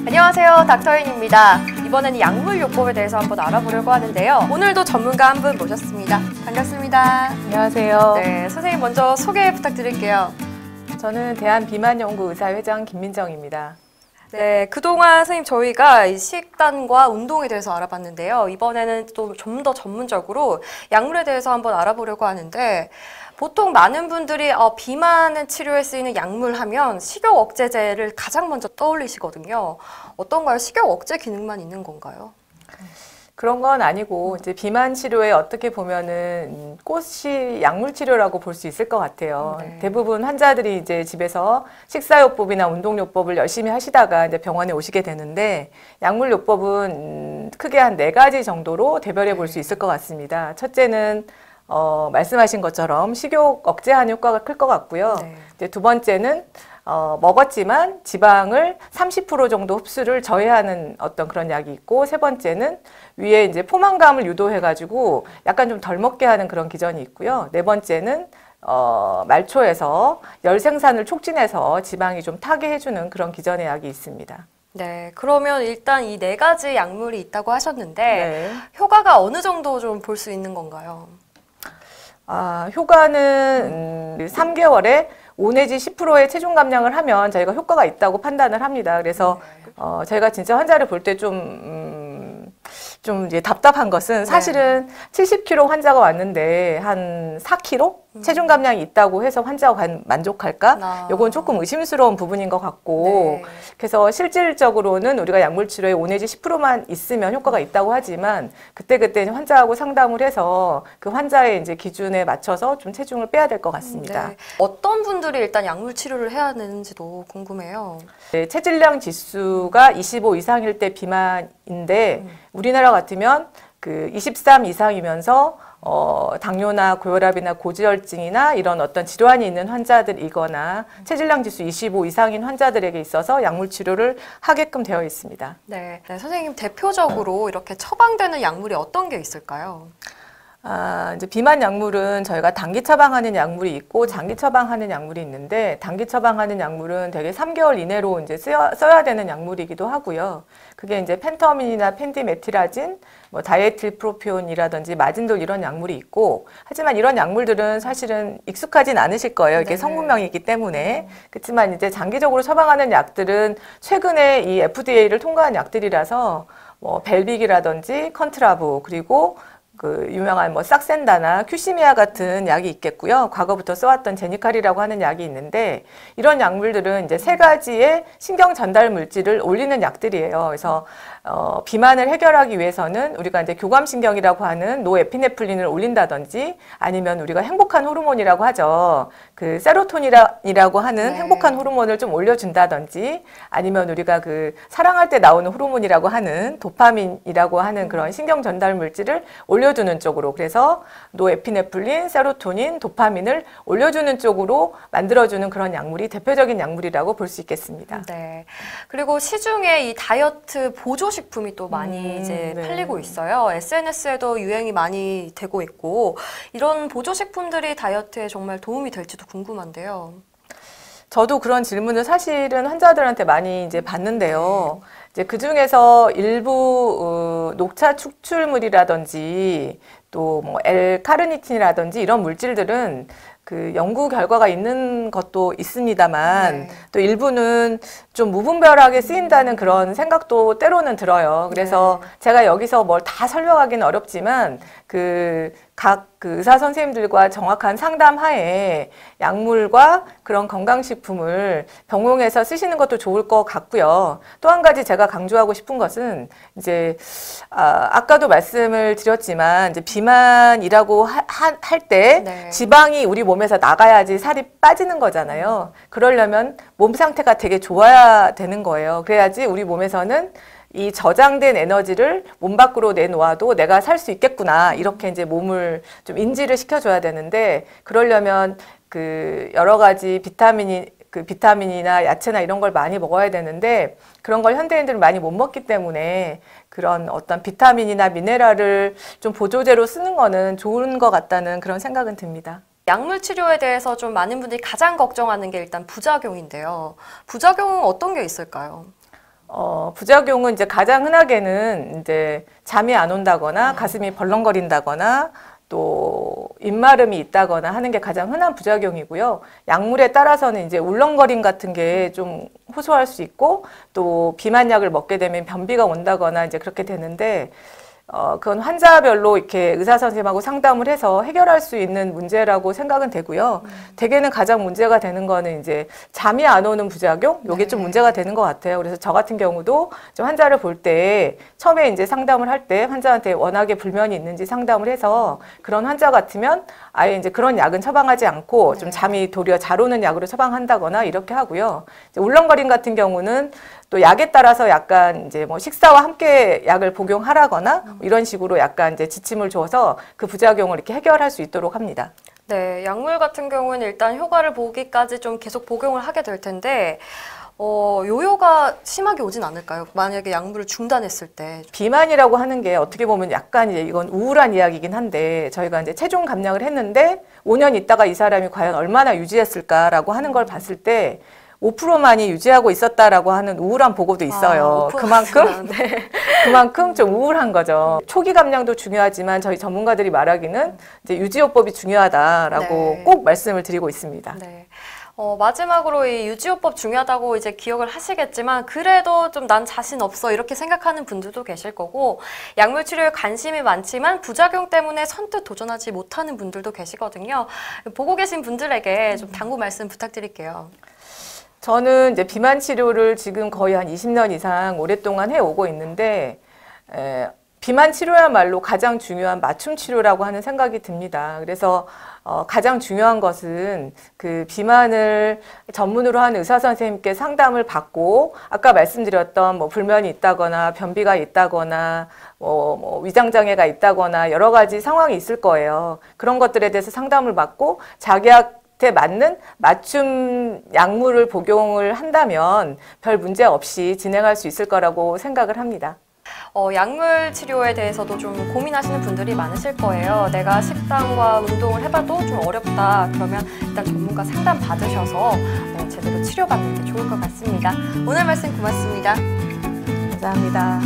안녕하세요, 닥터인입니다. 이번에는 약물요법에 대해서 한번 알아보려고 하는데요. 오늘도 전문가 한 분 모셨습니다. 반갑습니다. 안녕하세요. 네, 선생님 먼저 소개 부탁드릴게요. 저는 대한비만연구의사회장 김민정입니다. 네, 그동안 선생님 저희가 이 식단과 운동에 대해서 알아봤는데요. 이번에는 또 좀 더 전문적으로 약물에 대해서 한번 알아보려고 하는데, 보통 많은 분들이 비만 치료에 쓰이는 약물 하면 식욕 억제제를 가장 먼저 떠올리시거든요. 어떤가요? 식욕 억제 기능만 있는 건가요? 그런 건 아니고 이제 비만 치료에 어떻게 보면은 꽃이 약물 치료라고 볼 수 있을 것 같아요. 네. 대부분 환자들이 이제 집에서 식사요법이나 운동요법을 열심히 하시다가 이제 병원에 오시게 되는데 약물요법은 크게 한 4가지 정도로 대별해 볼 수 있을 것 같습니다. 첫째는 말씀하신 것처럼 식욕 억제하는 효과가 클 것 같고요. 네. 이제 두 번째는 먹었지만 지방을 30% 정도 흡수를 저해하는 어떤 그런 약이 있고, 세 번째는 위에 이제 포만감을 유도해가지고 약간 좀 덜 먹게 하는 그런 기전이 있고요. 네 번째는 말초에서 열 생산을 촉진해서 지방이 좀 타게 해주는 그런 기전의 약이 있습니다. 네, 그러면 일단 이 4가지 약물이 있다고 하셨는데 네. 효과가 어느 정도 좀 볼 수 있는 건가요? 효과는 3개월에 5 내지 10%의 체중 감량을 하면 저희가 효과가 있다고 판단을 합니다. 그래서 저희가 진짜 환자를 볼 때 좀 이제 답답한 것은 사실은 70kg 환자가 왔는데 한 4kg 체중 감량이 있다고 해서 환자가 과연 만족할까? 요건 조금 의심스러운 부분인 것 같고, 그래서 실질적으로는 우리가 약물 치료에 5 내지 10%만 있으면 효과가 있다고 하지만 그때그때 환자하고 상담을 해서 그 환자의 이제 기준에 맞춰서 좀 체중을 빼야 될 것 같습니다. 네. 어떤 분들이 일단 약물 치료를 해야 되는지도 궁금해요. 네, 체질량 지수가 25 이상일 때 비만인데 우리나라 같으면 그 23 이상이면서 당뇨나 고혈압이나 고지혈증이나 이런 어떤 질환이 있는 환자들이거나 체질량 지수 25 이상인 환자들에게 있어서 약물 치료를 하게끔 되어 있습니다. 네, 선생님 대표적으로 이렇게 처방되는 약물이 어떤 게 있을까요? 이제 비만 약물은 저희가 단기 처방하는 약물이 있고 장기 처방하는 약물이 있는데, 단기 처방하는 약물은 대개 3개월 이내로 이제 써야 되는 약물이기도 하고요. 그게 이제 펜터민이나 펜디메티라진, 뭐 다이에틸프로피온이라든지 마진돌 이런 약물이 있고, 하지만 이런 약물들은 사실은 익숙하진 않으실 거예요. 이게 성분명이 있기 때문에. 그렇지만 이제 장기적으로 처방하는 약들은 최근에 이 FDA를 통과한 약들이라서 뭐 벨빅이라든지 컨트라브, 그리고 그 유명한 뭐 삭센다나 큐시미아 같은 약이 있겠고요. 과거부터 써왔던 제니칼이라고 하는 약이 있는데, 이런 약물들은 이제 3가지의 신경 전달 물질을 올리는 약들이에요. 그래서 비만을 해결하기 위해서는 우리가 이제 교감신경이라고 하는 노에피네프린을 올린다든지, 아니면 우리가 행복한 호르몬이라고 하죠. 그 세로토닌이라고 하는 행복한 호르몬을 좀 올려준다든지, 아니면 우리가 그 사랑할 때 나오는 호르몬이라고 하는 도파민이라고 하는 그런 신경 전달 물질을 올려주는 쪽으로, 그래서 노에피네프린, 세로토닌, 도파민을 올려주는 쪽으로 만들어주는 그런 약물이 대표적인 약물이라고 볼 수 있겠습니다. 네. 그리고 시중에 이 다이어트 보조식품이 또 많이 이제 팔리고 있어요. SNS에도 유행이 많이 되고 있고, 이런 보조식품들이 다이어트에 정말 도움이 될지도 궁금한데요. 저도 그런 질문을 사실은 환자들한테 많이 이제 받는데요. 이제 그 중에서 일부 녹차 축출물이라든지 또 뭐 L-카르니틴이라든지 이런 물질들은 그 연구 결과가 있는 것도 있습니다만 또 일부는 좀 무분별하게 쓰인다는 그런 생각도 때로는 들어요. 그래서 제가 여기서 뭘 다 설명하기는 어렵지만 각 의사 선생님들과 정확한 상담 하에 약물과 그런 건강식품을 병용해서 쓰시는 것도 좋을 것 같고요. 또 한 가지 제가 강조하고 싶은 것은 이제 아까도 말씀을 드렸지만 이제 비만이라고 할 때 지방이 우리 몸에서 나가야지 살이 빠지는 거잖아요. 그러려면 몸 상태가 되게 좋아야 되는 거예요. 그래야지 우리 몸에서는 이 저장된 에너지를 몸 밖으로 내놓아도 내가 살 수 있겠구나, 이렇게 이제 몸을 좀 인지를 시켜줘야 되는데, 그러려면 그 여러 가지 비타민이나 야채나 이런 걸 많이 먹어야 되는데, 그런 걸 현대인들은 많이 못 먹기 때문에 그런 어떤 비타민이나 미네랄을 좀 보조제로 쓰는 거는 좋은 것 같다는 그런 생각은 듭니다. 약물 치료에 대해서 좀 많은 분들이 가장 걱정하는 게 일단 부작용인데요. 부작용은 어떤 게 있을까요? 부작용은 이제 가장 흔하게는 이제 잠이 안 온다거나 가슴이 벌렁거린다거나 또 입마름이 있다거나 하는 게 가장 흔한 부작용이고요. 약물에 따라서는 이제 울렁거림 같은 게 좀 호소할 수 있고 또 비만약을 먹게 되면 변비가 온다거나 이제 그렇게 되는데 그건 환자별로 이렇게 의사 선생님하고 상담을 해서 해결할 수 있는 문제라고 생각은 되고요. 대개는 가장 문제가 되는 거는 이제 잠이 안 오는 부작용, 요게 좀 문제가 되는 것 같아요. 그래서 저 같은 경우도 좀 환자를 볼 때 처음에 이제 상담을 할 때 환자한테 워낙에 불면이 있는지 상담을 해서 그런 환자 같으면 아예 이제 그런 약은 처방하지 않고 좀 잠이 도리어 잘 오는 약으로 처방한다거나 이렇게 하고요. 이제 울렁거림 같은 경우는 또 약에 따라서 약간 이제 뭐 식사와 함께 약을 복용하라거나 이런 식으로 약간 이제 지침을 줘서 그 부작용을 이렇게 해결할 수 있도록 합니다. 네, 약물 같은 경우는 일단 효과를 보기까지 좀 계속 복용을 하게 될 텐데 요요가 심하게 오진 않을까요? 만약에 약물을 중단했을 때. 비만이라고 하는 게 어떻게 보면 약간 이제 이건 우울한 이야기긴 한데 저희가 이제 체중 감량을 했는데 5년 있다가 이 사람이 과연 얼마나 유지했을까라고 하는 걸 봤을 때 5%만이 유지하고 있었다라고 하는 우울한 보고도 있어요. 그만큼 좀 우울한 거죠. 초기 감량도 중요하지만 저희 전문가들이 말하기는 이제 유지요법이 중요하다라고 꼭 말씀을 드리고 있습니다. 네. 마지막으로 이 유지요법 중요하다고 이제 기억을 하시겠지만 그래도 좀 난 자신 없어 이렇게 생각하는 분들도 계실 거고 약물 치료에 관심이 많지만 부작용 때문에 선뜻 도전하지 못하는 분들도 계시거든요. 보고 계신 분들에게 좀 당부 말씀 부탁드릴게요. 저는 이제 비만 치료를 지금 거의 한 20년 이상 오랫동안 해오고 있는데 비만 치료야말로 가장 중요한 맞춤 치료라고 하는 생각이 듭니다. 그래서 가장 중요한 것은 그 비만을 전문으로 하는 의사 선생님께 상담을 받고 아까 말씀드렸던 뭐 불면이 있다거나 변비가 있다거나 뭐 위장장애가 있다거나 여러 가지 상황이 있을 거예요. 그런 것들에 대해서 상담을 받고 자기한테 맞는 맞춤 약물을 복용을 한다면 별 문제 없이 진행할 수 있을 거라고 생각을 합니다. 약물 치료에 대해서도 좀 고민하시는 분들이 많으실 거예요. 내가 식단과 운동을 해봐도 좀 어렵다. 그러면 일단 전문가 상담 받으셔서 제대로 치료받는 게 좋을 것 같습니다. 오늘 말씀 고맙습니다. 감사합니다.